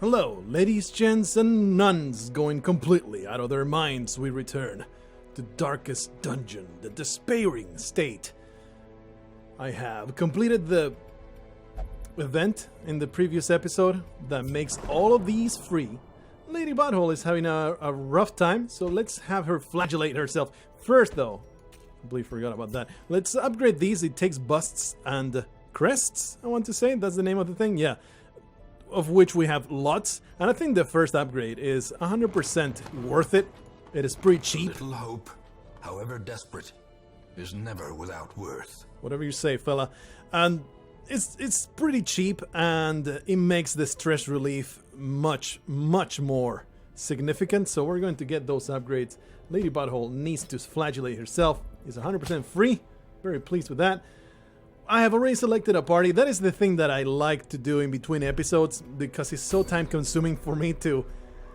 Hello, ladies, gents, and nuns going completely out of their minds. We return to darkest dungeon, the despairing state. I have completed the event in the previous episode that makes all of these free. Lady Butthole is having a rough time, so let's have her flagellate herself. First, though, I completely forgot about that. Let's upgrade these. It takes busts and crests, I want to say. That's the name of the thing? Yeah. Of which we have lots, and I think the first upgrade is 100% worth it. It is pretty cheap. Little hope, however desperate, is never without worth. Whatever you say, fella. And it's pretty cheap, and it makes the stress relief much more significant. So we're going to get those upgrades. Lady Butthole needs to flagellate herself. It's 100% free. Very pleased with that. I have already selected a party. That is the thing that I like to do in between episodes, because it's so time consuming for me to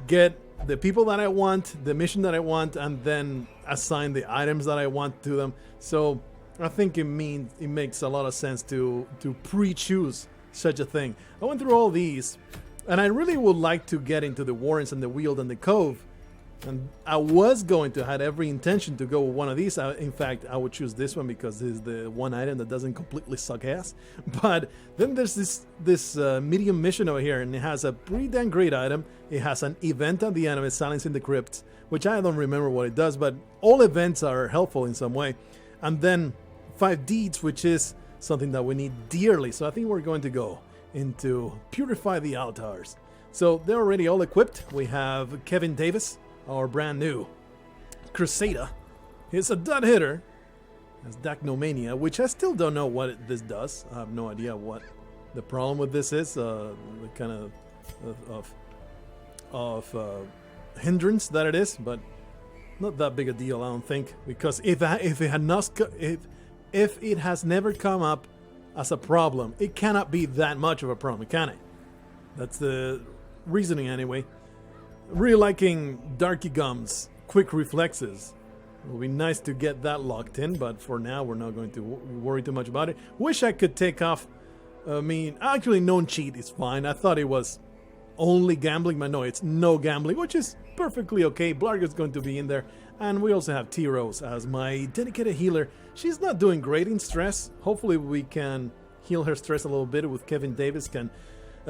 get the people that I want, the mission that I want, and then assign the items that I want to them. So I think it makes a lot of sense to pre-choose such a thing. I went through all these, and I really would like to get into the Warrens and the Weald and the Cove. And I was going to have every intention to go with one of these. In fact, I would choose this one because this is the one item that doesn't completely suck ass. But then there's this medium mission over here, and it has a pretty damn great item. It has an event at the end of it, Silence in the Crypts, which I don't remember what it does, but all events are helpful in some way. And then 5 deeds, which is something that we need dearly. So I think we're going to go into Purify the Altars. So they're already all equipped. We have Kevin Davis, our brand new Crusader. He's a dud hitter. Has Dacnomania, which I still don't know what this does. I have no idea what the problem with this is. The kind of hindrance that it is, but not that big a deal, I don't think. Because if it has never come up as a problem, it cannot be that much of a problem, can it? That's the reasoning anyway. Really liking Darky Gum's quick reflexes. It would be nice to get that locked in, but for now we're not going to worry too much about it. Wish I could take off, actually known cheat is fine. I thought it was only gambling, but no, it's no gambling, which is perfectly okay. Blargh is going to be in there, and we also have T-Rose as my dedicated healer. She's not doing great in stress. Hopefully we can heal her stress a little bit with Kevin Davis, can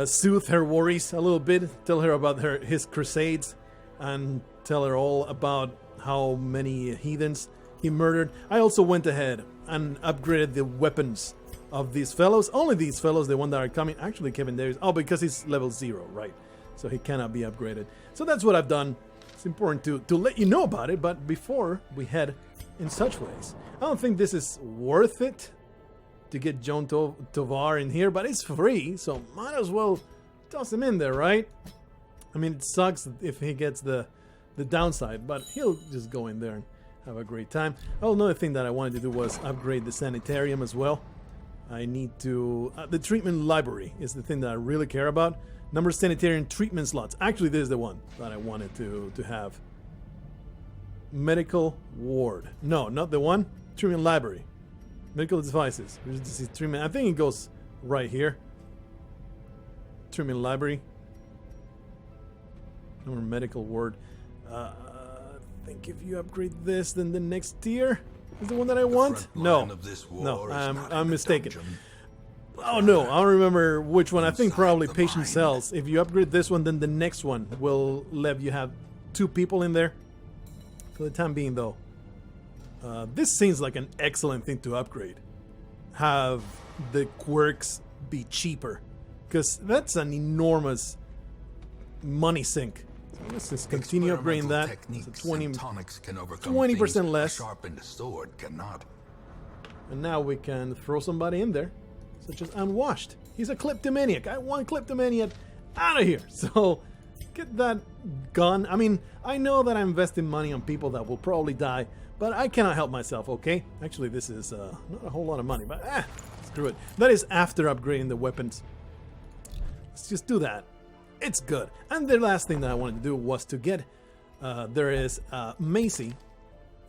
soothe her worries a little bit, tell her about his crusades, and tell her all about how many heathens he murdered. I also went ahead and upgraded the weapons of these fellows. Only these fellows, the one that are coming. Actually, Kevin Davis. Oh, because he's level 0, right? So he cannot be upgraded. So that's what I've done. It's important to let you know about it, but before we head in such ways, I don't think this is worth it to get Joan Tovar in here, but it's free, so might as well toss him in there, right? I mean, it sucks if he gets the downside, but he'll just go in there and have a great time. Oh, another thing that I wanted to do was upgrade the sanitarium as well. I need to... the treatment library is the thing that I really care about. Number of sanitarium treatment slots. Actually, this is the one that I wanted to have. Medical ward. No, not the one. Treatment library. Medical devices. Treatment. I think it goes right here. Treatment library. Or medical ward. I think if you upgrade this, then the next tier is the one that I want. No, I'm mistaken. Oh no, I don't remember which one. I think probably patient cells. If you upgrade this one, then the next one will let you have 2 people in there. For the time being, though. This seems like an excellent thing to upgrade. Have the quirks be cheaper, because that's an enormous money sink. So let's just continue upgrading that. It's 20% less. And now we can throw somebody in there, such as Unwashed. He's a kleptomaniac. I want kleptomaniac out of here. So get that gun. I mean, I know that I'm investing money on people that will probably die, but I cannot help myself, okay? Actually, this is not a whole lot of money, but screw it. That is after upgrading the weapons. Let's just do that. It's good. And the last thing that I wanted to do was to get... there is Macy,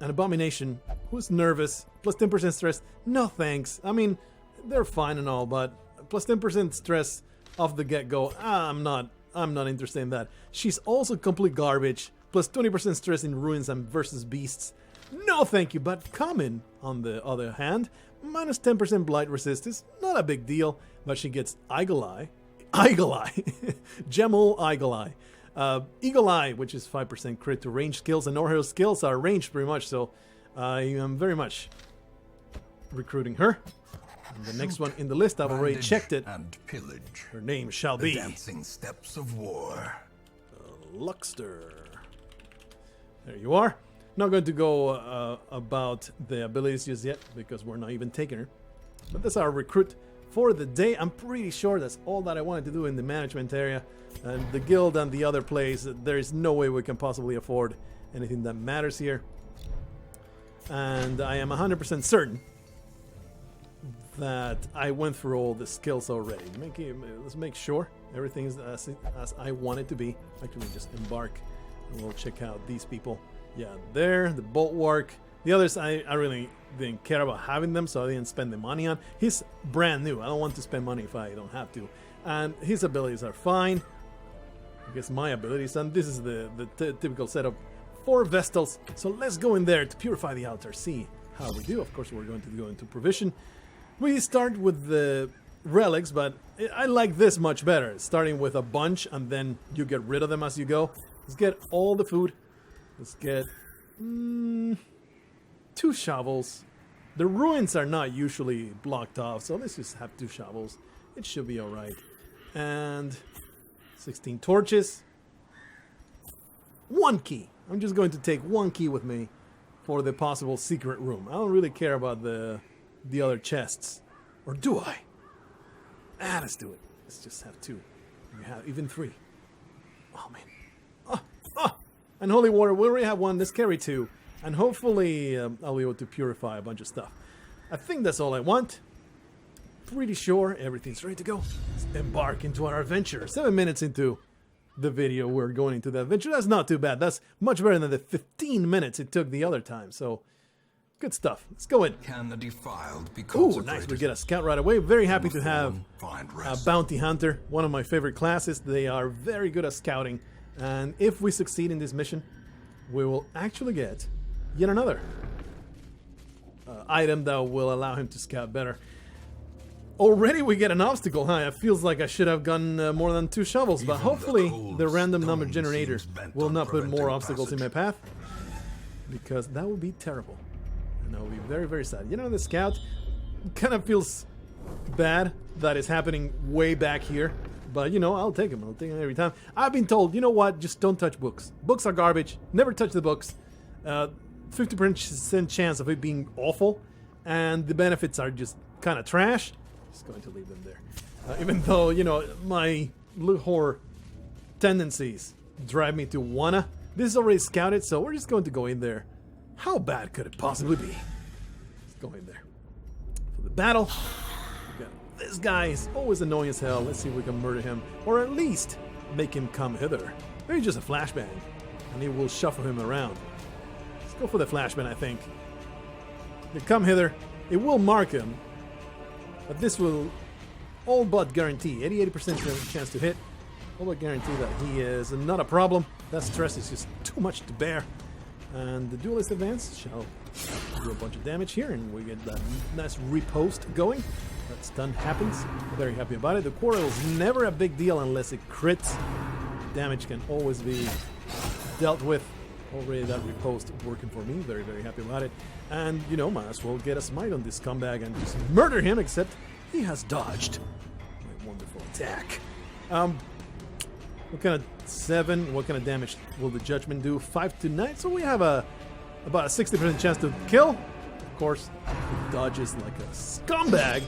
an Abomination, who's nervous, plus 10% stress. No thanks. I mean, they're fine and all, but plus 10% stress off the get-go, I'm not I'm not interested in that. She's also complete garbage. Plus 20% stress in ruins and versus beasts. No thank you, but common, on the other hand, minus 10% blight resistance. Not a big deal, but she gets Eagle Eye. Eagle Eye. Gemel Eagle Eye. Eagle Eye, which is 5% crit to range skills, and all her skills are ranged pretty much, so I am very much recruiting her. And the next one in the list, I've already checked it. And pillage. Her name shall The be dancing steps of war. Luxter. There you are. Not going to go about the abilities just yet because we're not even taking her. But that's our recruit for the day. I'm pretty sure that's all that I wanted to do in the management area. And the guild and the other place, there is no way we can possibly afford anything that matters here. And I am 100% certain that I went through all the skills already. Let's make sure everything is as I want it to be. Actually, just embark and we'll check out these people. Yeah, there, the bulwark. The others, I really didn't care about having them, so I didn't spend the money on. He's brand new. I don't want to spend money if I don't have to. And his abilities are fine. I guess my abilities, and this is the typical setup for Vestals. So let's go in there to purify the altar, see how we do. Of course, we're going to go into provision. We start with the relics, but I like this much better. Starting with a bunch, and then you get rid of them as you go. Let's get all the food. Let's get 2 shovels. The ruins are not usually blocked off, so let's just have 2 shovels. It should be alright. And 16 torches. 1 key. I'm just going to take 1 key with me for the possible secret room. I don't really care about the other chests. Or do I? Let's do it. Let's just have 2. We have even 3. Oh, man. And holy water, we already have 1. Let's carry 2. And hopefully I'll be able to purify a bunch of stuff. I think that's all I want. Pretty sure everything's ready to go. Let's embark into our adventure. 7 minutes into the video, we're going into the adventure. That's not too bad. That's much better than the 15 minutes it took the other time. So, good stuff. Let's go in. Can the defiled be Ooh, consecrated? nice. We get a scout right away. Very happy to have a bounty hunter. One of my favorite classes. They are very good at scouting. And if we succeed in this mission, we will actually get yet another item that will allow him to scout better. Already we get an obstacle, huh? It feels like I should have gotten more than 2 shovels, but hopefully the random number generator will not put more obstacles in my path, because that would be terrible. And that would be very, very sad. You know, the scout kind of feels bad that it's happening way back here. But, you know, I'll take them. I'll take them every time. I've been told, you know what? Just don't touch books. Books are garbage. Never touch the books. 50% chance of it being awful. And the benefits are just kind of trash. Just going to leave them there. Even though, you know, my horror tendencies drive me to wanna. This is already scouted, so we're just going to go in there. How bad could it possibly be? Let's go in there. For the battle. This guy is always annoying as hell. Let's see if we can murder him. Or at least make him come hither. Maybe just a flashbang. And he will shuffle him around. Let's go for the flashbang, I think. They come hither. It will mark him. But this will all but guarantee. 88% chance to hit. All but guarantee that he is not a problem. That stress is just too much to bear. And the duelist advance shall do a bunch of damage here. And we get that nice riposte going. That stun happens. Very happy about it. The quarrel is never a big deal unless it crits. Damage can always be dealt with. Already that riposte working for me. Very, very happy about it. And, you know, might as well get a smite on this scumbag and just murder him, except he has dodged my wonderful attack. What kind of 7? What kind of damage will the judgment do? 5 to 9. So we have about a 60% chance to kill. Of course, he dodges like a scumbag.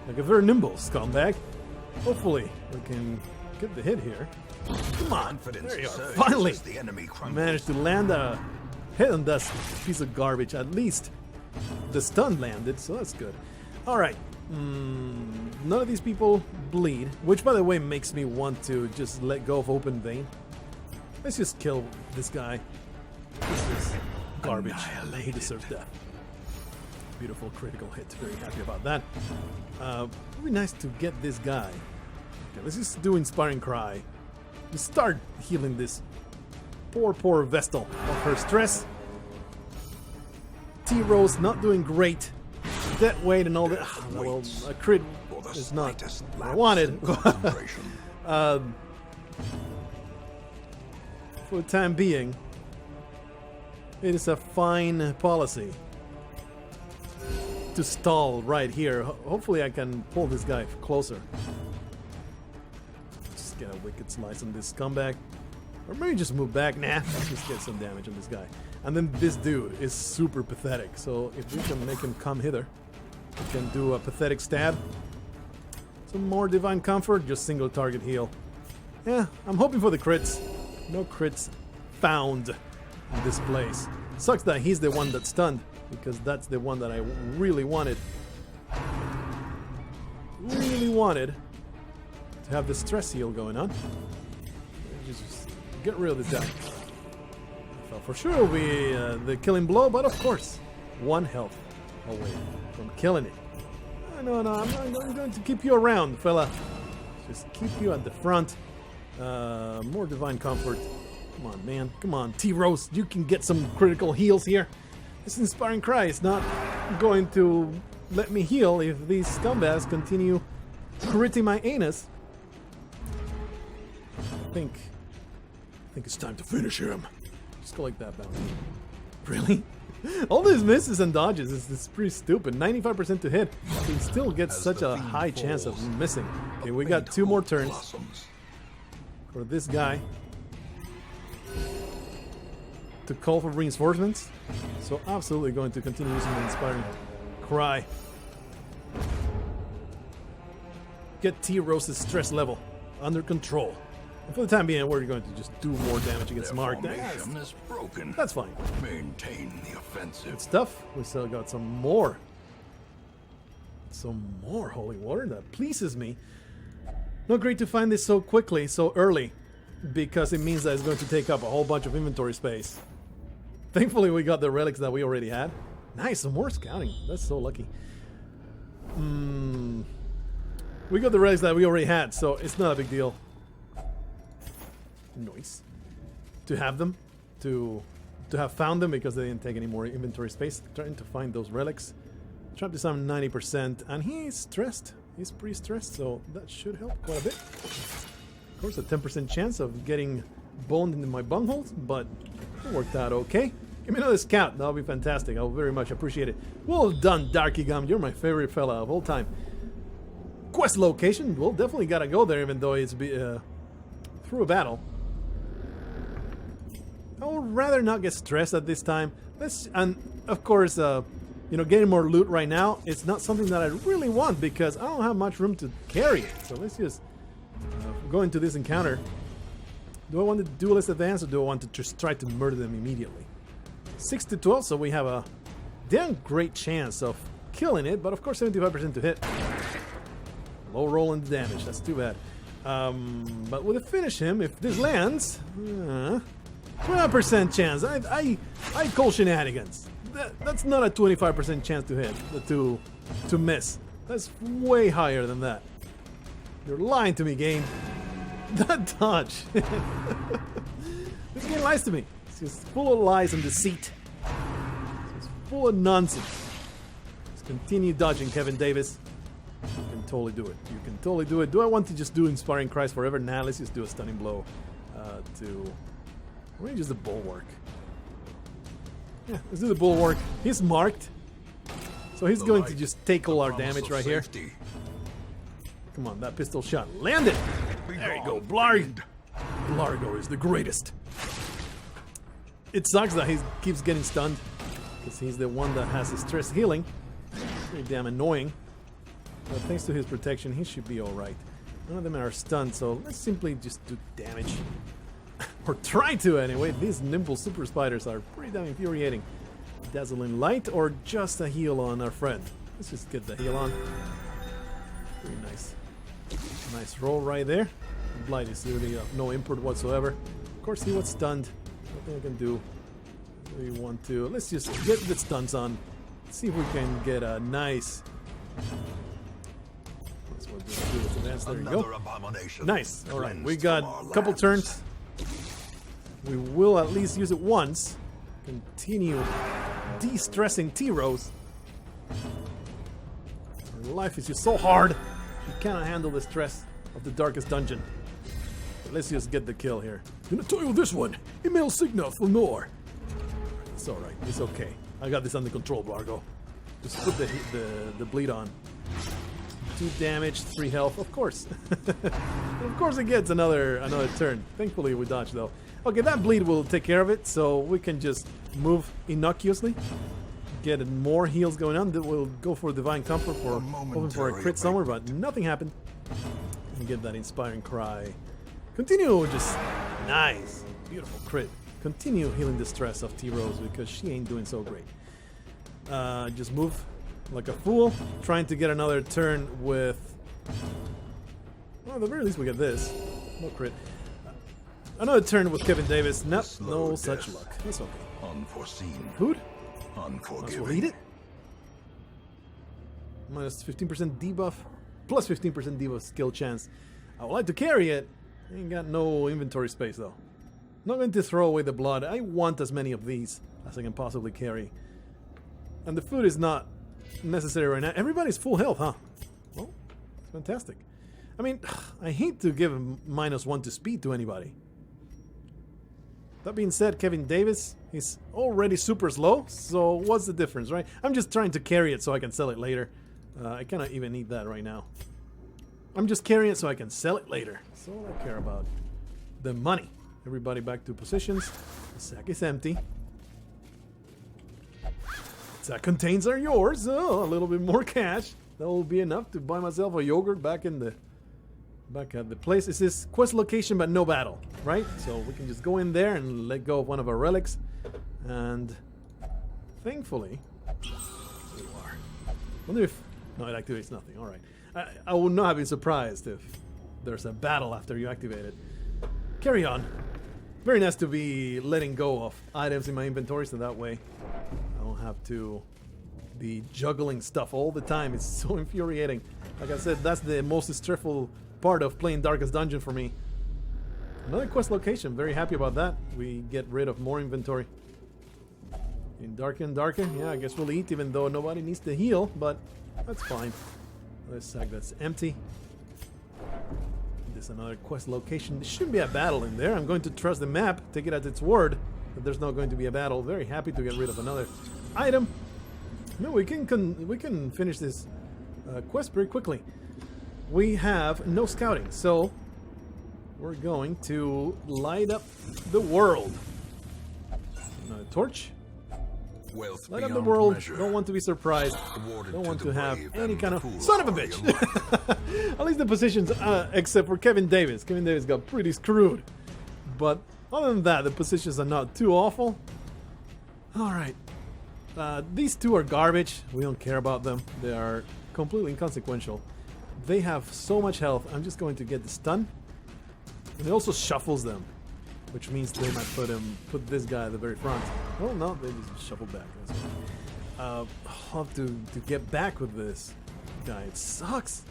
Like a very nimble scumbag. Hopefully, we can get the hit here. Come on, there you are. Finally, managed to land a hit on this piece of garbage. At least the stun landed, so that's good. Alright, none of these people bleed, which by the way makes me want to just let go of open vein. Let's just kill this guy. This is garbage. He deserves death. Beautiful critical hit. Very happy about that. Would be nice to get this guy. Okay, let's just do Inspiring Cry Just start healing this poor Vestal of her stress. T-Rose not doing great. Dead weight and all that. Well, a crit is not what I wanted. For the time being, it is a fine policy to stall right here. Hopefully I can pull this guy closer. Just get a wicked slice on this scumbag. Or maybe just move back. Nah, let's just get some damage on this guy. And then this dude is super pathetic. So if we can make him come hither, we can do a pathetic stab. Some more divine comfort, just single target heal. Yeah, I'm hoping for the crits. No crits found in this place. Sucks that he's the one that's stunned, because that's the one that I really wanted. Really wanted to have the stress heal going on. Just get rid of this guy. I thought for sure it'll be the killing blow, but of course, 1 health away from killing it. No, I'm going to keep you around, fella. Just keep you at the front. More divine comfort. Come on, man. Come on, T-Rose. You can get some critical heals here. This inspiring cry is not going to let me heal if these scumbags continue critting my anus. I think it's time to finish him. Just go like that, bounty. Really? All these misses and dodges is pretty stupid. 95% to hit. He still gets such a high chance of missing. Okay, we got 2 more turns for this guy to call for reinforcements. So absolutely going to continue using the inspiring cry. Get T-Rose's stress level under control. And for the time being, we're going to just do more damage against Mark. Is broken. That's fine. Maintain the offensive. Good stuff. We still got some more holy water. That pleases me. Not great to find this so quickly, so early, because it means that it's going to take up a whole bunch of inventory space. Thankfully, we got the relics that we already had. Nice, some more scouting. That's so lucky. We got the relics that we already had, so it's not a big deal. Nice. To have them, to have found them, because they didn't take any more inventory space. Trying to find those relics. Trap disarm 90%, and he's stressed. He's pretty stressed, so that should help quite a bit. Of course, a 10% chance of getting boned into my bungholes, but it worked out okay. Give me another scout. That'll be fantastic. I'll very much appreciate it. Well done, Darky Gum. You're my favorite fella of all time. Quest location. Well, definitely gotta go there, even though it's through a battle. I would rather not get stressed at this time. And of course, you know, getting more loot right now, it's not something that I really want because I don't have much room to carry it. So let's just go into this encounter. Do I want to duelist advance, or do I want to just try to murder them immediately? 6 to 12, so we have a damn great chance of killing it, but of course 75% to hit. Low roll in the damage, that's too bad. But we'll finish him if this lands. 12% chance. I call shenanigans. That's not a 25% chance to hit, to miss. That's way higher than that. You're lying to me, game. That dodge. This game lies to me. It's just full of lies and deceit. It's full of nonsense. Just continue dodging, Kevin Davis. You can totally do it. You can totally do it. Do I want to just do Inspiring Cries forever? Nah, let's just do a Stunning Blow to... Maybe just the Bulwark. Yeah, let's do the Bulwark. He's marked. So he's going to just take all our damage right here. Come on, that pistol shot. Land it! There you go, Blargh! Blargh is the greatest. It sucks that he keeps getting stunned, because he's the one that has the stress healing. Pretty damn annoying. But thanks to his protection, he should be alright. None of them are stunned, so let's simply just do damage. Or try to anyway. These nimble super spiders are pretty damn infuriating. Dazzling light or just a heal on our friend. Let's just get the heal on. Pretty nice. Nice roll right there. Blight is really no import whatsoever. Of course he was stunned. Nothing I can do. We want to... Let's just get the stuns on. See if we can get a nice... Let's we'll just do this advance. There you Another go. abomination. Nice. All right, we cleansed got from our a couple lands. turns. We will at least use it once. Continue de-stressing T-Rose. Her life is just so hard. She cannot handle the stress of the darkest dungeon. But let's just get the kill here. Gonna tell you this one. Email Signa for Nor. It's alright. It's okay. I got this under control, Blargh. Just put the bleed on. 2 damage, 3 health, of course. Of course it gets another turn. Thankfully we dodged though. Okay, that bleed will take care of it, so we can just move innocuously. Get more heals going on. Then we'll go for Divine Comfort for hoping for a crit somewhere, but nothing happened. And get that inspiring cry. Continue, just nice. Beautiful crit. Continue healing the stress of T-Rose because she ain't doing so great. Just move like a fool, trying to get another turn with... Well, at the very least we get this. No crit. Another turn with Kevin Davis. Nope, no such death. luck. That's okay. Unforeseen. Food? Might as Unforgiving. well eat it. Minus 15% debuff. Plus 15% debuff skill chance. I would like to carry it. Ain't got no inventory space though. Not going to throw away the blood. I want as many of these as I can possibly carry. And the food is not necessary right now. Everybody's full health, huh? Well, it's fantastic. I mean, I hate to give him -1 to speed to anybody. That being said, Kevin Davis, he's already super slow, so what's the difference, right? I'm just trying to carry it so I can sell it later. I cannot even need that right now. I'm just carrying it so I can sell it later. That's all I care about. The money. Everybody back to positions. The sack is empty. Sack contains are yours. Oh, a little bit more cash. That will be enough to buy myself a yogurt back at the place. This is quest location but no battle, right? So we can just go in there and let go of one of our relics. And thankfully, there you are. Wonder if... No, it activates nothing. Alright. I would not be surprised if there's a battle after you activate it. Carry on. Very nice to be letting go of items in my inventory so that way I don't have to be juggling stuff all the time. It's so infuriating. Like I said, that's the most stressful part of playing Darkest Dungeon for me. Another quest location. Very happy about that. We get rid of more inventory. In darker and darker. Yeah, I guess we'll eat even though nobody needs to heal, but that's fine. Another sack that's empty. There's another quest location. There shouldn't be a battle in there. I'm going to trust the map, take it at its word that there's not going to be a battle. Very happy to get rid of another item. No, we can finish this quest very quickly. We have no scouting, so we're going to light up the world. Another torch. Wealth Light up the beyond world. measure. Don't want to be surprised. Awarded Don't to want the to have brave any and kind of the son of a foolhardy bitch. At least the positions, except for Kevin Davis. Kevin Davis got pretty screwed. But other than that, the positions are not too awful. All right. These two are garbage. We don't care about them. They are completely inconsequential. They have so much health. I'm just going to get the stun. And it also shuffles them, which means they might put this guy at the very front. Oh no, they just shuffle back. That's fine. I'll have to get back with this guy. It sucks.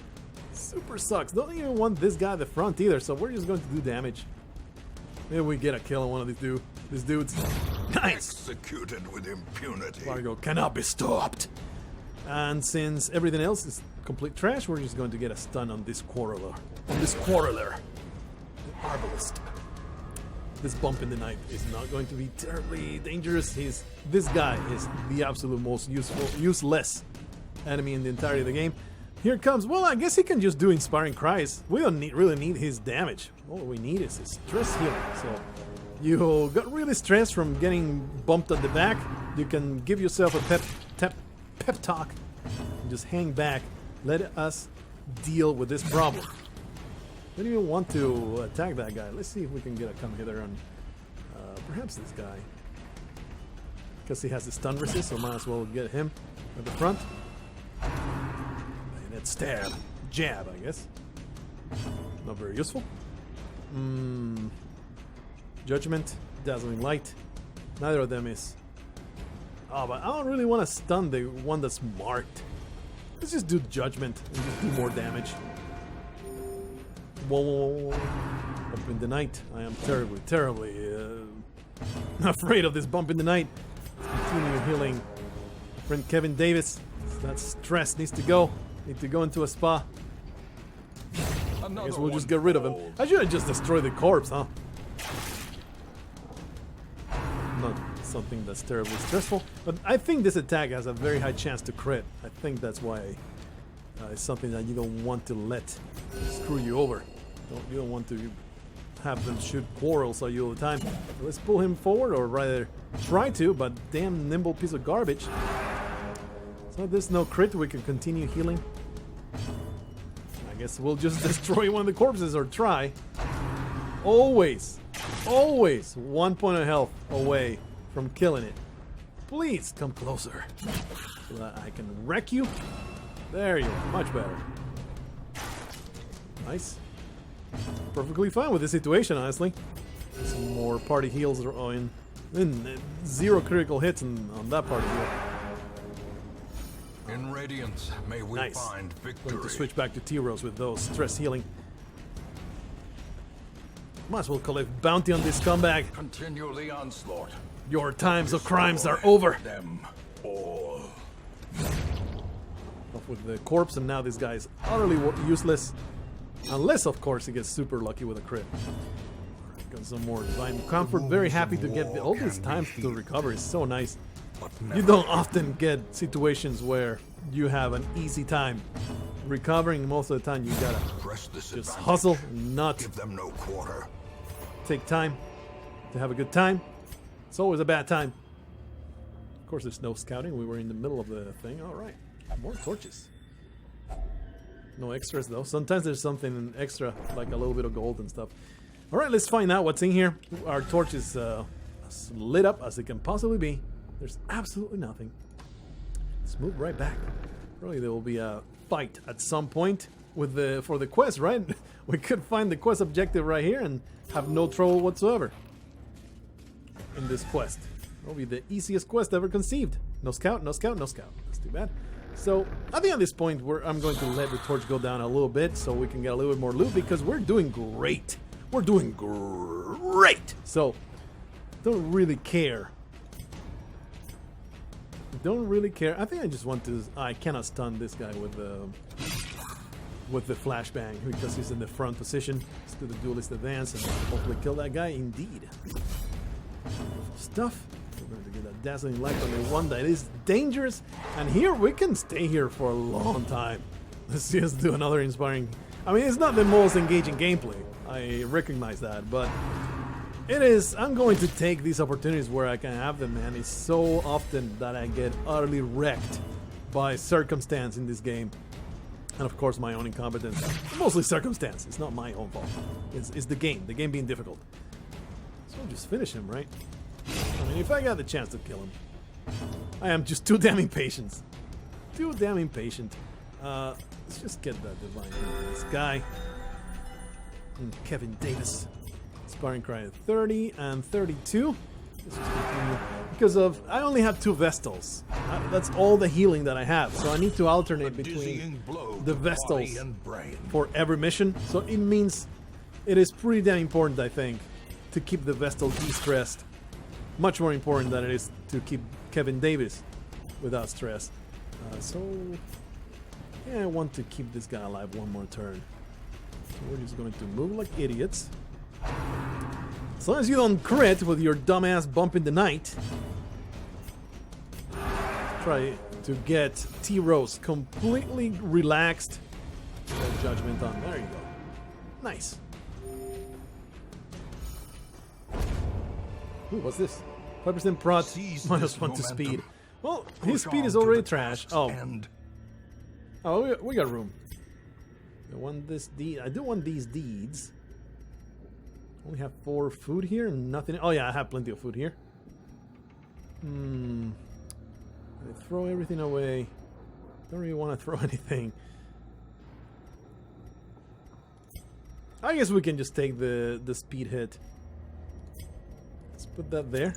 Super sucks. Don't even want this guy at the front either, so we're just going to do damage. Maybe we get a kill on one of these dudes. Nice! Executed with impunity. Blargh cannot be stopped. And since everything else is complete trash, we're just going to get a stun on this quarreler. The arbalist. This bump in the night is not going to be terribly dangerous. This guy is the absolute most useless enemy in the entirety of the game. Here comes. Well, I guess he can just do inspiring cries. We don't really need his damage. All we need is his stress healing. So you got really stressed from getting bumped at the back. You can give yourself a pep talk and just hang back. Let us deal with this problem. I don't even want to attack that guy. Let's see if we can get a come hither on perhaps this guy. Because he has the stun resist, so might as well get him at the front. Bayonet stab. Jab, I guess. Not very useful. Judgment. Dazzling light. Neither of them is. Oh, but I don't really want to stun the one that's marked. Let's just do judgment and just do more damage. Whoa, whoa, whoa, whoa. Bump in the night. I am terribly, terribly afraid of this bump in the night. Let's continue healing. Friend Kevin Davis. That stress needs to go. Need to go into a spa. I guess we'll just get rid of him. I should have just destroyed the corpse, huh? Not something that's terribly stressful. But I think this attack has a very high chance to crit. I think that's why it's something that you don't want to let screw you over. You don't want to have them shoot quarrels at you all the time. Let's pull him forward, or rather try to, but damn nimble piece of garbage. So there's no crit, we can continue healing. I guess we'll just destroy one of the corpses, or try. Always 1 point of health away from killing it. Please come closer so that I can wreck you. There you are, much better. Nice. Perfectly fine with the situation, honestly. Some more party heals are on. And 0 critical hits on that party heal. In Radiance, may we find victory. Going to switch back to T-Rose with those stress healing. Might as well collect bounty on this scumbag. Continue the onslaught. Your times of crimes are over. Them all. Off with the corpse, and now this guy is utterly useless. Unless, of course, he gets super lucky with a crit. Got some more divine comfort. Very happy to get all these times to recover. Is so nice. You don't often get situations where you have an easy time recovering. Most of the time, you gotta just hustle, not give them no quarter. Take time to have a good time. It's always a bad time. Of course, there's no scouting. We were in the middle of the thing. All right, more torches. No extras though. Sometimes there's something extra, like a little bit of gold and stuff. All right, let's find out what's in here. Our torch is as lit up as it can possibly be. There's absolutely nothing. Let's move right back. Probably there will be a fight at some point with for the quest, right? We could find the quest objective right here and have no trouble whatsoever in this quest. It'll be the easiest quest ever conceived. No scout, no scout, no scout. That's too bad. So I think at this point I'm going to let the torch go down a little bit so we can get a little bit more loot, because we're doing great. We're doing great. So don't really care. Don't really care. I think I just want to. I cannot stun this guy with the flashbang because he's in the front position. Let's do the duelist advance and hopefully kill that guy. Indeed. Stuff. We're going to get that dazzling light on the one that is dangerous. And here we can stay here for a long time. Let's just do another inspiring. I mean, it's not the most engaging gameplay. I recognize that, but it is. I'm going to take these opportunities where I can have them, man. It's so often that I get utterly wrecked by circumstance in this game. And of course my own incompetence. Mostly circumstance. It's not my own fault. It's the game being difficult. So I'll just finish him, right? I mean, if I got the chance to kill him. I am just too damn impatient. Too damn impatient. Let's just get that divine hit. This guy. And Kevin Davis. Sparring cry at 30 and 32. Let's just continue. Because I only have 2 Vestals. That's all the healing that I have. So I need to alternate between the Vestals for every mission. So it means it is pretty damn important, I think, to keep the Vestal de-stressed. Much more important than it is to keep Kevin Davis without stress. So yeah, I want to keep this guy alive one more turn. So we're just going to move like idiots. As long as you don't crit with your dumbass bump in the night. Try to get T-Rose completely relaxed. No judgment on. There you go. Nice. Ooh, what's this? 5% prot, -1 to speed. Well, his speed is already trash. Oh. Oh, we got room. I want this deed. I do want these deeds. Only have 4 food here and nothing. Oh yeah, I have plenty of food here. I throw everything away. Don't really want to throw anything. I guess we can just take the speed hit. Let's put that there.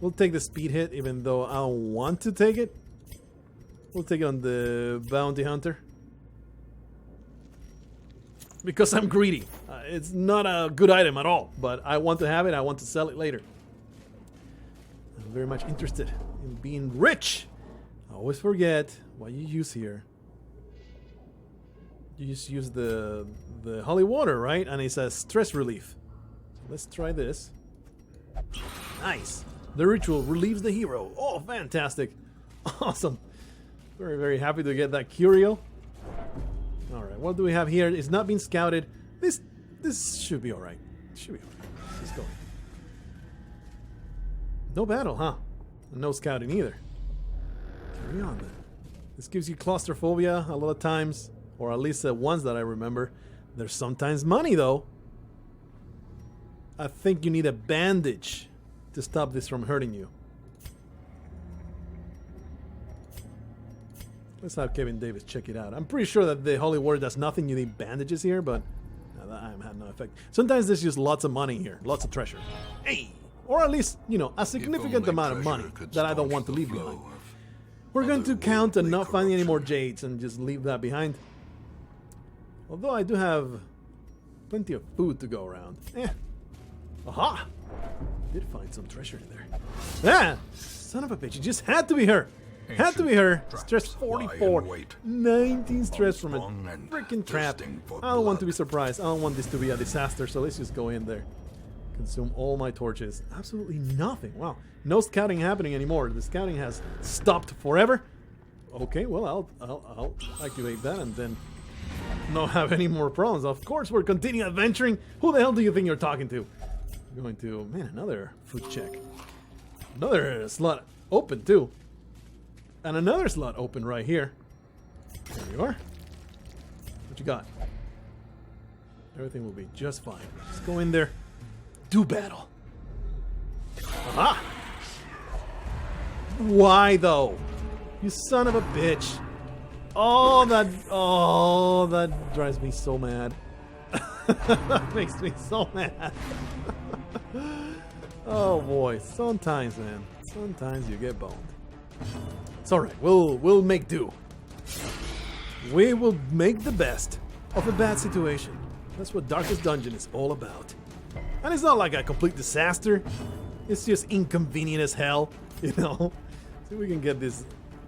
We'll take the speed hit even though I don't want to take it. We'll take it on the bounty hunter. because I'm greedy. It's not a good item at all, but I want to have it. I want to sell it later. I'm very much interested in being rich. I always forget what you use here. You just use the holy water, right? And it says stress relief. So let's try this. Nice. The ritual relieves the hero. Oh, fantastic. Awesome. Very, very happy to get that curio. Alright, what do we have here? It's not been scouted. This should be alright. Should be alright. Let's go. No battle, huh? No scouting either. Carry on then. This gives you claustrophobia a lot of times. Or at least the ones that I remember. There's sometimes money though. I think you need a bandage to stop this from hurting you. Let's have Kevin Davis check it out. I'm pretty sure that the holy water does nothing. You need bandages here, but that had no effect. Sometimes there's just lots of money here, lots of treasure. Hey, or at least, you know, a significant amount of money that I don't want to leave behind. We're going to count on not finding any more jades and just leave that behind. Although I do have plenty of food to go around. Aha! Did find some treasure in there. Ah! Son of a bitch, it just had to be her. Had to be her. Stress 44. 19 stress from a freaking trap. I don't want to be surprised. I don't want this to be a disaster, so let's just go in there. Consume all my torches. Absolutely nothing. Wow. No scouting happening anymore. The scouting has stopped forever. Okay, well, I'll activate that and then not have any more problems. Of course, we're continuing adventuring. Who the hell do you think you're talking to? I'm going to... Man, another food check. Another slot open, too. And another slot open right here. There you are. What you got? Everything will be just fine. Let's go in there. Do battle. Aha! Why though? You son of a bitch. Oh, that drives me so mad. That makes me so mad. Oh boy, sometimes, man. Sometimes you get boned. It's alright, we'll make do. We will make the best of a bad situation. That's what Darkest Dungeon is all about. And it's not like a complete disaster. It's just inconvenient as hell, you know. So we can get this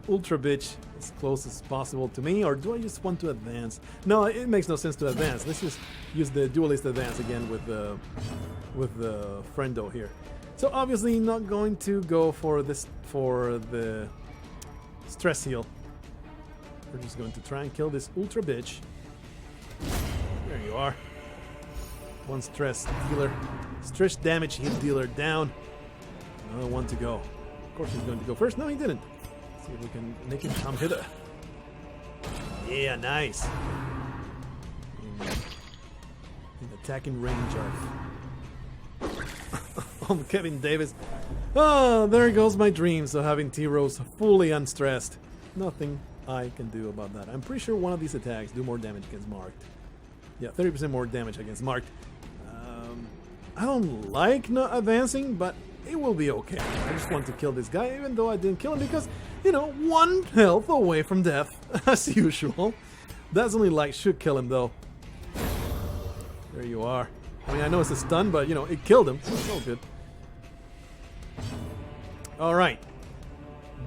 ultra bitch as close as possible to me, or do I just want to advance? No, it makes no sense to advance. Let's just use the duelist advance again with the friendo here. So obviously not going to go for this for the stress heal. We're just going to try and kill this ultra bitch. There you are. One stress dealer. Stress damage heal dealer down. Another one to go. Of course he's going to go first. No, he didn't. Let's see if we can make him come hither. Yeah, nice. In attacking range of Kevin Davis. Oh, there goes my dreams of having T-Rose fully unstressed. Nothing I can do about that. I'm pretty sure one of these attacks do more damage against marked. Yeah, 30% more damage against marked. I don't like not advancing, but it will be okay. I just want to kill this guy, even though I didn't kill him because, you know, 1 health away from death, as usual. Dazzling Light should kill him, though. There you are. I mean, I know it's a stun, but, you know, it killed him, so it's all good. Alright.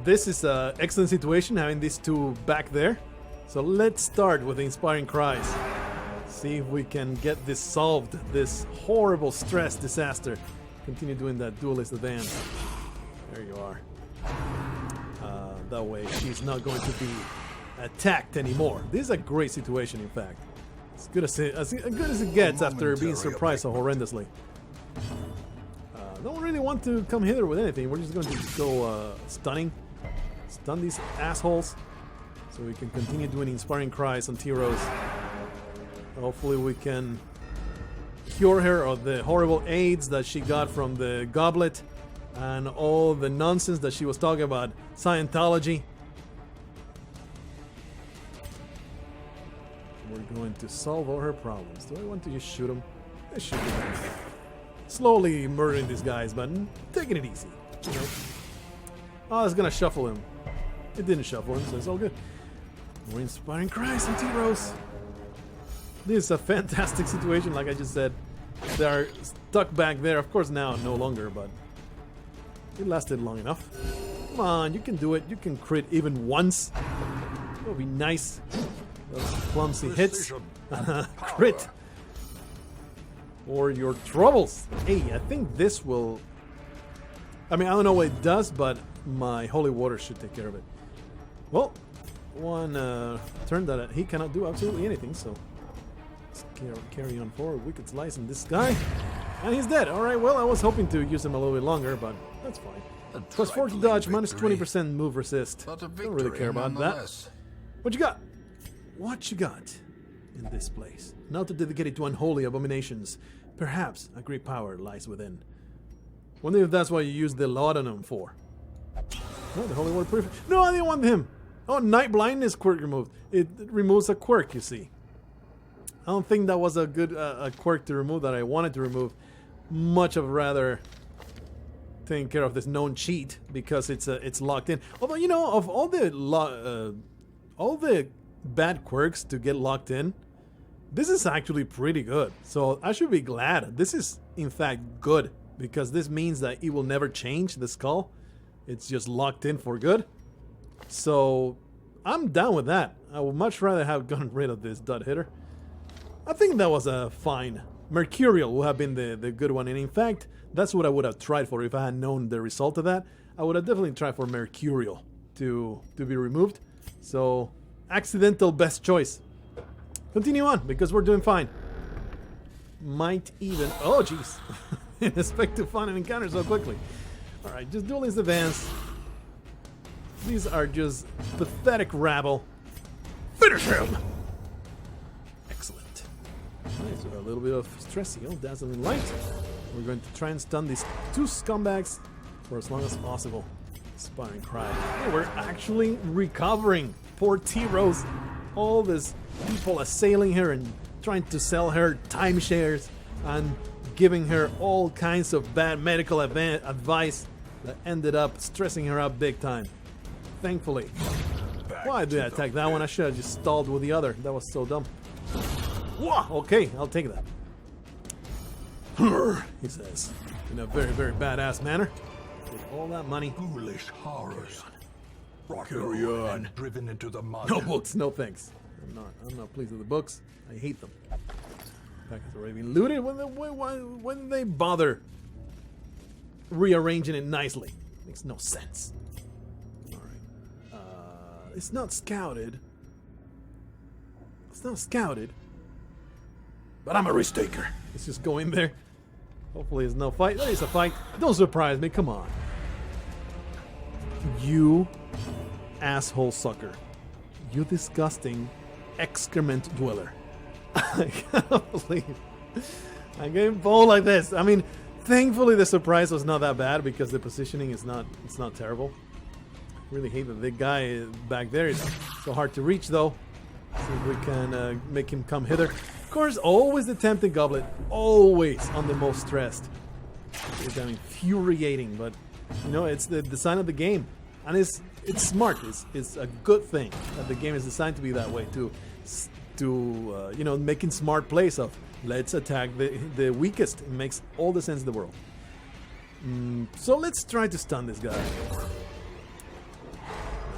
This is an excellent situation, having these two back there. So let's start with the Inspiring Cries. See if we can get this solved, this horrible stress disaster. Continue doing that duelist advance. There you are. That way she's not going to be attacked anymore. This is a great situation, in fact. As good as it gets after being surprised so horrendously. Don't really want to come hither with anything. We're just going to go stunning. Stun these assholes. So we can continue doing Inspiring Cries on T-Rose. Hopefully we can cure her of the horrible AIDS that she got from the goblet and all the nonsense that she was talking about Scientology. We're going to solve all her problems. Do I want to just shoot them? Let's shoot them. Slowly murdering these guys, but taking it easy. You know? Oh, it's gonna shuffle him. It didn't shuffle him, so it's all good. More Inspiring Cries on T-Rose. This is a fantastic situation, like I just said. They are stuck back there. Of course now, no longer, but it lasted long enough. Come on, you can do it. You can crit even once. That would be nice. Those clumsy hits. Crit. Or your troubles. Hey, I think this will... I mean, I don't know what it does, but my holy water should take care of it. Well, one turn that he cannot do absolutely anything, so let's carry on forward. Wicked Slice on this guy. And he's dead. Alright, well, I was hoping to use him a little bit longer, but that's fine. Plus 4 to dodge, minus 20% move resist. Don't really care about that. What you got? What you got in this place? Not to dedicate it to unholy abominations. Perhaps a great power lies within. Wonder if that's what you use the laudanum for. Oh, the holy water purifier. No, I didn't want him. Oh, night blindness quirk removed. It removes a quirk, you see. I don't think that was a good quirk to remove that I wanted to remove. Much of rather taking care of this known cheat because it's locked in. Although, you know, of all the bad quirks to get locked in, this is actually pretty good. So I should be glad. This is in fact good because this means that it will never change the skull. It's just locked in for good. So I'm down with that. I would much rather have gotten rid of this dud hitter. I think that was a fine. Mercurial would have been the good one, and in fact, that's what I would have tried for if I had known the result of that. I would have definitely tried for Mercurial to be removed. So, accidental best choice. Continue on, because we're doing fine. Might even... Oh, jeez. Didn't expect to find an encounter so quickly. Alright, just Duel Links Advance. These are just pathetic rabble. Finish him! Excellent. Nice, a little bit of stress heal, dazzling light. We're going to try and stun these two scumbags for as long as possible. Inspiring cry. Hey, we're actually recovering. Poor T-Rose. All these people assailing her and trying to sell her timeshares and giving her all kinds of bad medical advice that ended up stressing her out big time. Thankfully. Why did I attack that one? I should have just stalled with the other. That was so dumb. Whoa, okay, I'll take that. He says, in a very, very badass manner. With all that money. Foolish horrors. Carry on. Driven into the mud. No books, no thanks. I'm not pleased with the books. I hate them. Pack has already been looted. When they bother rearranging it nicely? Makes no sense. Alright. It's not scouted. It's not scouted. But I'm a risk taker. Let's just go in there. Hopefully there's no fight. There is a fight. Don't surprise me. Come on. You asshole sucker. You disgusting excrement dweller. I can't believe I'm getting bold like this. I mean, thankfully the surprise was not that bad because the positioning is not terrible. I really hate that the guy back there is so hard to reach though. See if we can make him come hither. Of course, always the tempting goblet. Always on the most stressed. It's damn infuriating, but you know, it's the design of the game. And it's smart. It's a good thing that the game is designed to be that way to you know, making smart plays of let's attack the weakest. It makes all the sense in the world. So let's try to stun this guy.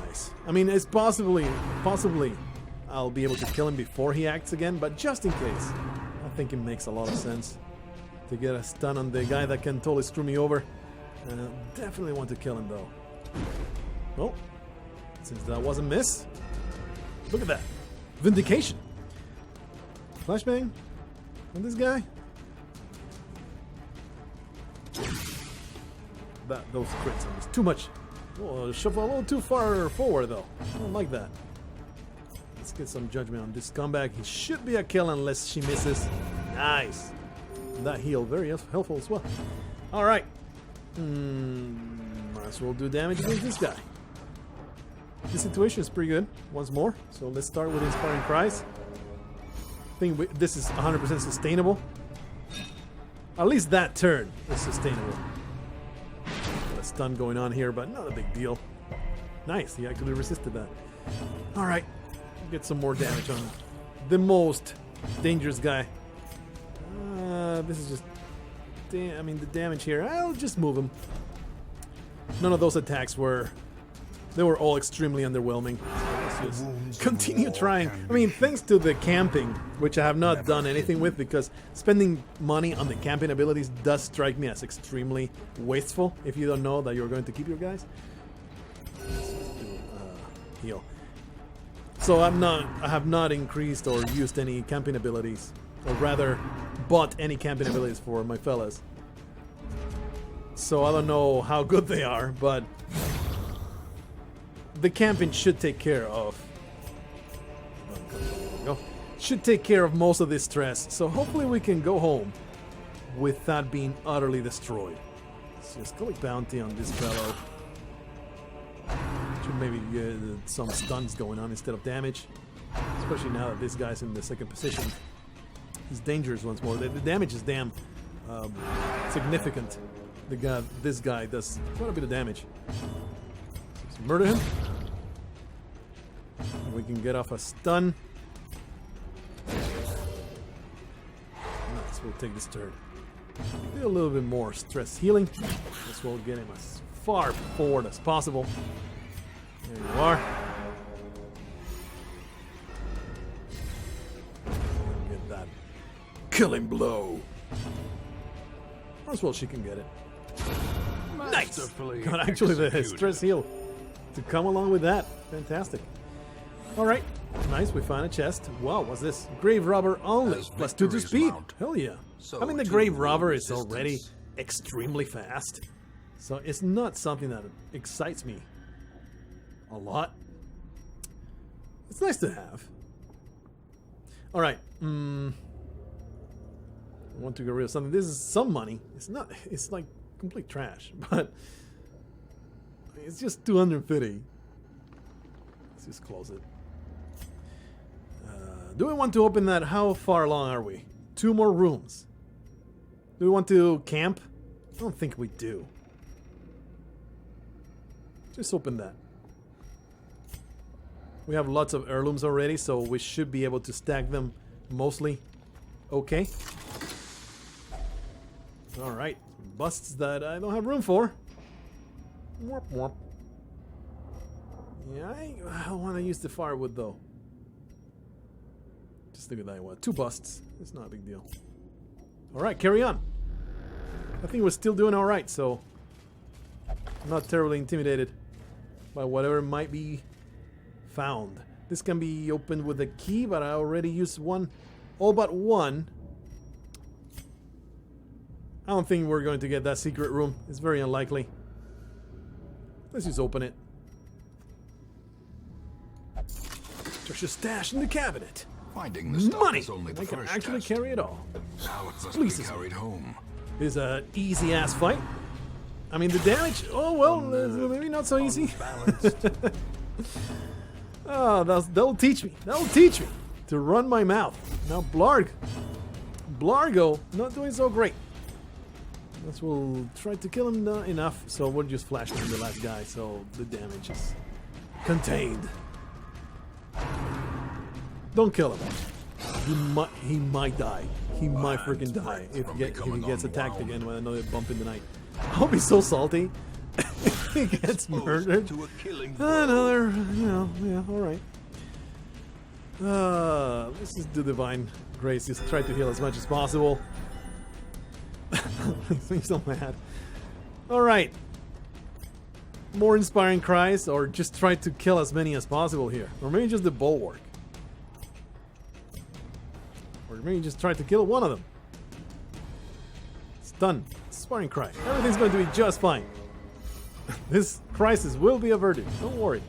Nice. I mean, it's possibly I'll be able to kill him before he acts again, but just in case, I think it makes a lot of sense to get a stun on the guy that can totally screw me over. Definitely want to kill him though. Well, since that was a miss, look at that. Vindication. Flashbang on this guy. Those crits are just too much. Oh, shuffle a little too far forward though. I don't like that. Let's get some judgment on this scumbag. He should be a kill unless she misses. Nice. That heal very helpful as well. All right. Might as well do damage against this guy. This situation is pretty good. Once more. So let's start with Inspiring Cries. I think this is 100% sustainable. At least that turn is sustainable. Got a stun going on here, but not a big deal. Nice. He actually resisted that. All right. Get some more damage on the most dangerous guy. This is just... I mean, the damage here, I'll just move him. None of those attacks were... They were all extremely underwhelming. So let's just continue trying. I mean, thanks to the camping, which I have not done anything with, because spending money on the camping abilities does strike me as extremely wasteful if you don't know that you're going to keep your guys. Let's just do heal. So I have not increased or used any camping abilities, or rather bought any camping abilities for my fellas. So I don't know how good they are, but the camping should take care of... Should take care of most of this stress. So hopefully we can go home without being utterly destroyed. Let's just collect bounty on this fellow. Should maybe get some stuns going on instead of damage. Especially now that this guy's in the second position. He's dangerous once more. The damage is damn significant. This guy does quite a bit of damage. Let's murder him. And we can get off a stun. Nice, we'll take this turn. Do a little bit more stress healing. This will get him as far forward as possible. There you are. Get that killing blow. As well, she can get it. Nice! Got actually the stress heal to come along with that. Fantastic. Alright, nice, we found a chest. Wow, what's this? Grave robber only. Plus 2 to speed. Hell yeah. I mean, the grave robber is already extremely fast. So it's not something that excites me a lot. It's nice to have. Alright, I want to get rid of something. This is some money. It's not, it's like complete trash, but it's just 250. Let's just close it. Do we want to open that? How far along are we? 2 more rooms. Do we want to camp? I don't think we do. Just open that. We have lots of heirlooms already, so we should be able to stack them mostly. Okay. Alright. Busts that I don't have room for. Warp, warp. Yeah, I don't want to use the firewood though. Just look at that one. 2 busts. It's not a big deal. Alright, carry on. I think we're still doing alright, so I'm not terribly intimidated by whatever might be found. This can be opened with a key, but I already used one. All but one. I don't think we're going to get that secret room. It's very unlikely. Let's just open it. Treasure stash in the cabinet. Finding the stuff Money! is only the I can first actually test. carry it all. Now it must be Pleases me. carried home. It's an easy ass fight. I mean, the damage. Oh well, maybe not so easy. Oh, that'll teach me. That'll teach me to run my mouth. Now, Blargh, not doing so great. Let's we'll try to kill him enough, so we'll just flash him the last guy, so the damage is contained. Don't kill him. He might die. He might freaking die if he gets attacked again with another bump in the night. I'll be so salty. He gets murdered. To a killing Another, yeah, alright. Let's just do Divine Grace. Just try to heal as much as possible. I'm so mad. Alright. More inspiring cries, or just try to kill as many as possible here. Or maybe just the bulwark. Or maybe just try to kill one of them. Stun. Inspiring cry. Everything's going to be just fine. This crisis will be averted. Don't worry.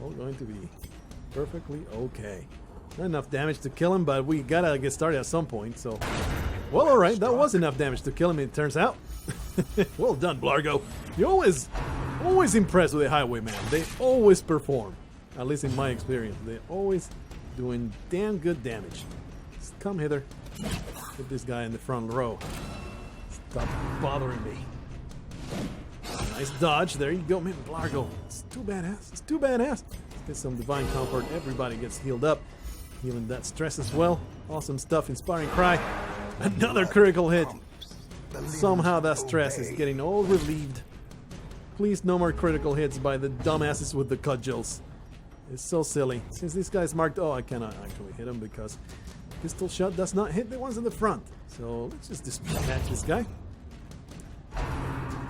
All going to be perfectly okay. Not enough damage to kill him, but we gotta get started at some point, so... Well, alright, that was enough damage to kill him, it turns out. Well done, Blargh. You're always impressed with the Highwayman. They always perform. At least in my experience. They're always doing damn good damage. Just come hither. Get this guy in the front row. Stop bothering me. Nice dodge. There you go, man. Blargh. It's too badass. It's too badass. Let's get some divine comfort. Everybody gets healed up. Healing that stress as well. Awesome stuff. Inspiring cry. Another critical hit. Somehow that stress is getting all relieved. Please, no more critical hits by the dumbasses with the cudgels. It's so silly. Since this guy's marked... Oh, I cannot actually hit him because pistol shot does not hit the ones in the front. So let's just dispatch this guy.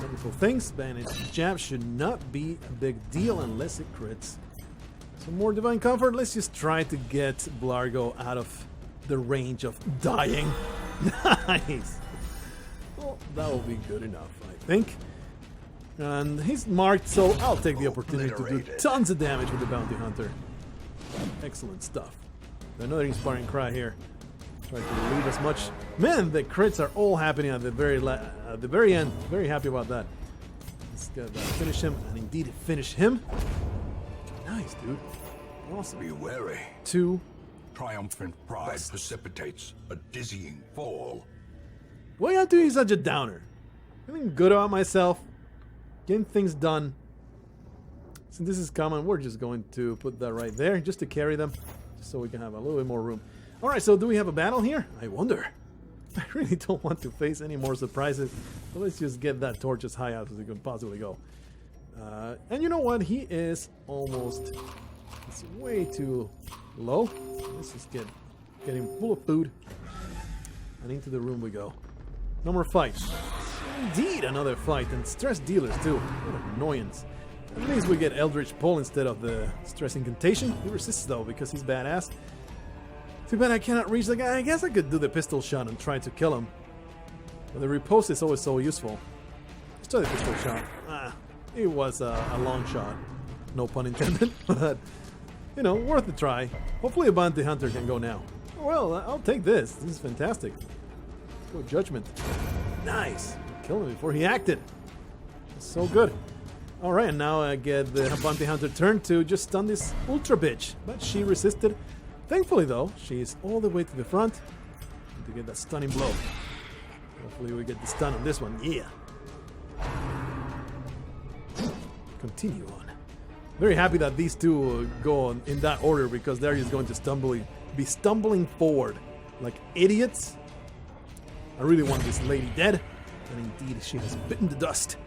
Wonderful things. Bandage jab should not be a big deal unless it crits. Some more divine comfort. Let's just try to get Blargh out of the range of dying. Nice. Well, that will be good enough, I think. And he's marked, so I'll take the opportunity to do tons of damage with the bounty hunter. Excellent stuff. Another inspiring cry here. Try to relieve as much. Man, the crits are all happening at the very end. Very happy about that. Let's get finish him, and indeed finish him. Nice, dude. Awesome. Be wary. 2. Triumphant pride precipitates a dizzying fall. Why you have to be such a downer? Feeling good about myself. Getting things done. Since this is common, we're just going to put that right there just to carry them, just so we can have a little bit more room. Alright, so do we have a battle here? I wonder. I really don't want to face any more surprises, so let's just get that torch as high up as we can possibly go. And you know what? He is almost... It's way too low. Let's just get him full of food. And into the room we go. No more fights. Indeed, another fight, and stress dealers too. What an annoyance. At least we get eldritch pull instead of the stress incantation. He resists though because he's badass. Too bad I cannot reach the guy. I guess I could do the pistol shot and try to kill him. But the riposte is always so useful. Let's try the pistol shot. It was a long shot. No pun intended. But, you know, worth a try. Hopefully a bounty hunter can go now. Well, I'll take this. This is fantastic. Let's go judgment. Nice. Kill him before he acted. That's so good. Alright, and now I get the bounty hunter turn to just stun this ultra bitch. But she resisted. Thankfully though, she's all the way to the front to get that stunning blow. Hopefully we get the stun on this one. Yeah. Continue on. Very happy that these two go on in that order because they're just going to be stumbling forward like idiots. I really want this lady dead. And indeed, she has bitten the dust.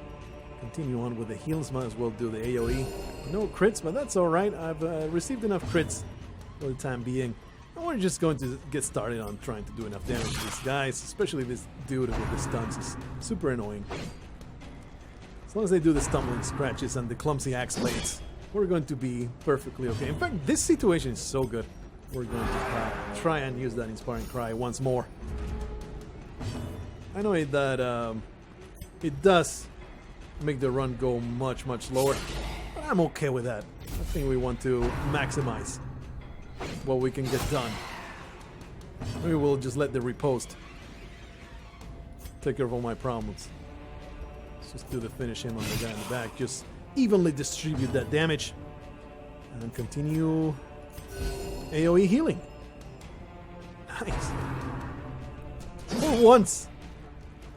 Continue on with the heals. Might as well do the AoE. No crits, but that's alright. I've received enough crits for the time being. And we're just going to get started on trying to do enough damage to these guys. Especially this dude with the stuns is super annoying. As long as they do the stumbling scratches and the clumsy axe blades, we're going to be perfectly okay. In fact, this situation is so good. We're going to try and use that inspiring cry once more. I know that it does make the run go much, much lower, but I'm okay with that. I think we want to maximize what we can get done. Maybe we'll just let the riposte take care of all my problems. Let's just do the finish him on the guy in the back. Just evenly distribute that damage and continue AoE healing. Nice. For once.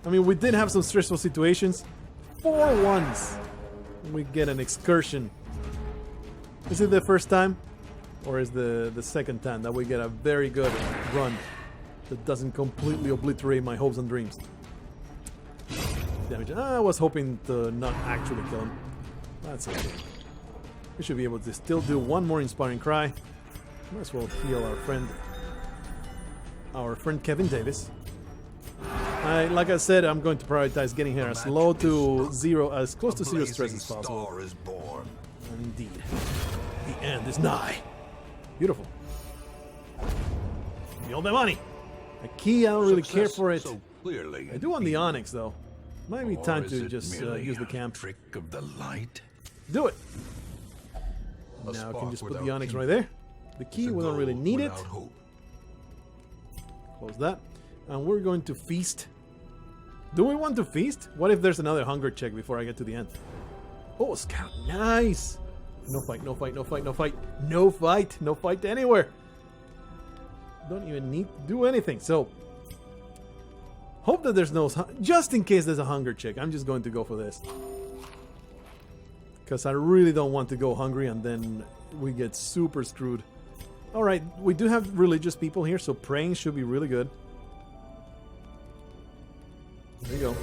I mean, we did have some stressful situations. For once, we get an excursion. Is it the first time? Or is the second time that we get a very good run that doesn't completely obliterate my hopes and dreams? Damage. I was hoping to not actually kill him. That's okay. We should be able to still do one more inspiring cry. Might as well heal our friend Kevin Davis. Like I said, I'm going to prioritize getting here as low to zero, as close to zero stress as possible. Is born. And indeed, the end is nigh. Beautiful. Give me all the money. A key, I don't really care for it. So clearly I do want the onyx though. Might be time to just merely use the a camp. trick of the light. Do it. A Now I spark can just put the without onyx kindling. right there. The key, It's a we don't really goal need it. without hope. Close that. And we're going to feast. Do we want to feast? What if there's another hunger check before I get to the end? Oh, scout. Nice. No fight, no fight, no fight, no fight. No fight. No fight anywhere. Don't even need to do anything. So, hope that there's no... Just in case there's a hunger check, I'm just going to go for this. Because I really don't want to go hungry and then we get super screwed Alright, we do have religious people here, so praying should be really good. There you go.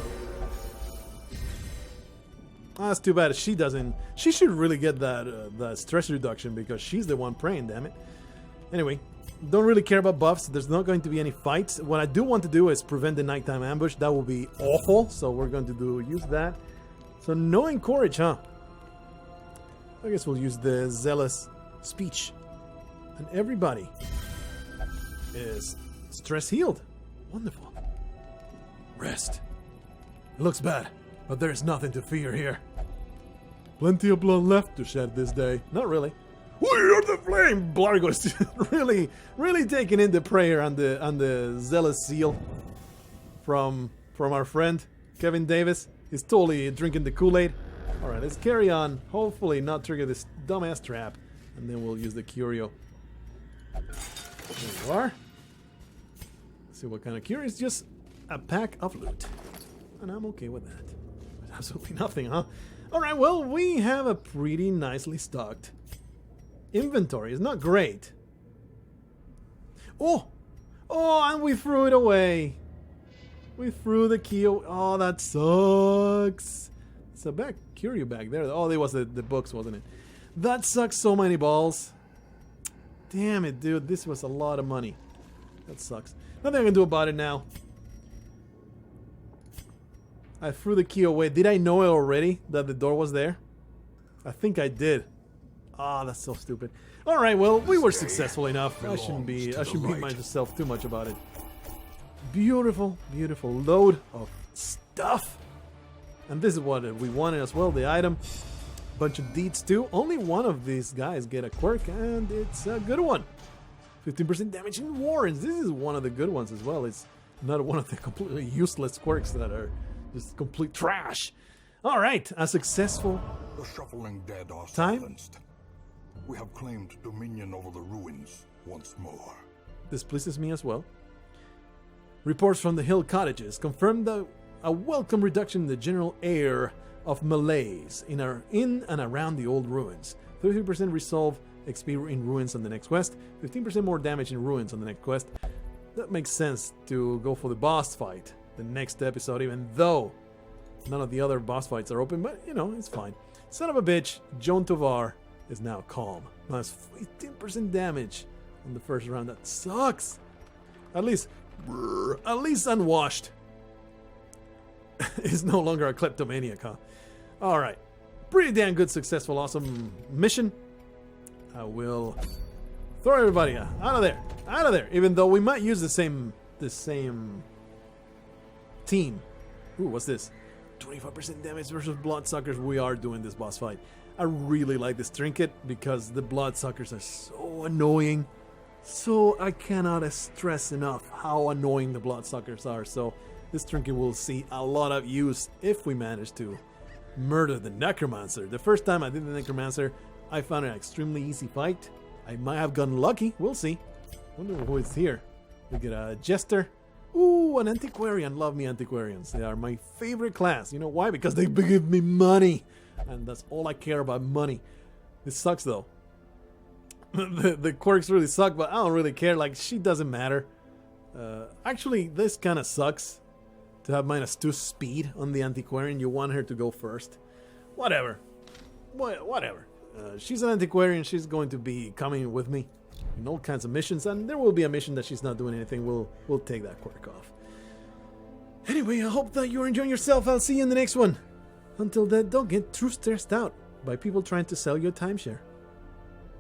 Oh, that's too bad she doesn't. She should really get that stress reduction because she's the one praying, damn it. Anyway, don't really care about buffs. There's not going to be any fights. What I do want to do is prevent the nighttime ambush. That will be awful, so we're going to use that. So no encourage, huh? I guess we'll use the zealous speech. And everybody is stress healed. Wonderful. Rest. It looks bad, but there's nothing to fear here. Plenty of blood left to shed this day. Not really. We are the flame! Blargh is really taking in the prayer and the zealous zeal from our friend Kevin Davis. He's totally drinking the Kool-Aid. Alright, let's carry on. Hopefully not trigger this dumbass trap. And then we'll use the curio. There you are. Let's see what kind of curio. It's just a pack of loot. And I'm okay with that. Absolutely nothing, huh? Alright, well, we have a pretty nicely stocked inventory. It's not great. Oh! Oh, and we threw it away. We threw the key away. Oh, that sucks. It's a curio back there. Oh, there was the books, wasn't it? That sucks so many balls. Damn it, dude. This was a lot of money. That sucks. Nothing I can do about it now. I threw the key away. Did I know it already that the door was there? I think I did. Ah, that's so stupid. Alright, well, we were successful enough. I shouldn't beat myself too much about it. Beautiful, beautiful load of stuff. And this is what we wanted as well, the item. Bunch of deeds too. Only one of these guys get a quirk, and it's a good one. 15% damage in warrants. This is one of the good ones as well. It's not one of the completely useless quirks that are just complete trash. Alright, a successful The shuffling dead are time. silenced. We have claimed dominion over the ruins once more. This pleases me as well. Reports from the hill cottages confirm a welcome reduction in the general air of malaise in and around the old ruins. 33% resolve XP in ruins on the next quest. 15% more damage in ruins on the next quest. That makes sense to go for the boss fight the next episode, even though none of the other boss fights are open, but you know, it's fine. Son of a bitch, Joan Tovar is now calm. That's 15% damage on the first round. That sucks. At least unwashed is no longer a kleptomaniac, huh? Alright. Pretty damn good, successful, awesome mission. I will throw everybody out of there. Out of there. Even though we might use the same team. Ooh, what's this? 25% damage versus bloodsuckers. We are doing this boss fight. I really like this trinket because the bloodsuckers are so annoying. So I cannot stress enough how annoying the bloodsuckers are. So this trinket will see a lot of use if we manage to murder the necromancer. The first time I did the necromancer, I found an extremely easy fight. I might have gotten lucky. We'll see. Wonder who is here. We get a jester. Ooh, an antiquarian. Love me antiquarians. They are my favorite class. You know why? Because they give me money. And that's all I care about, money. This sucks though. The quirks really suck, but I don't really care. Like, she doesn't matter. Actually, this kind of sucks. To have -2 speed on the antiquarian. You want her to go first. Whatever. Whatever. She's an antiquarian. She's going to be coming with me in all kinds of missions, and there will be a mission that she's not doing anything. We'll take that quirk off. Anyway, I hope that you're enjoying yourself. I'll see you in the next one. Until then, don't get too stressed out by people trying to sell your timeshare.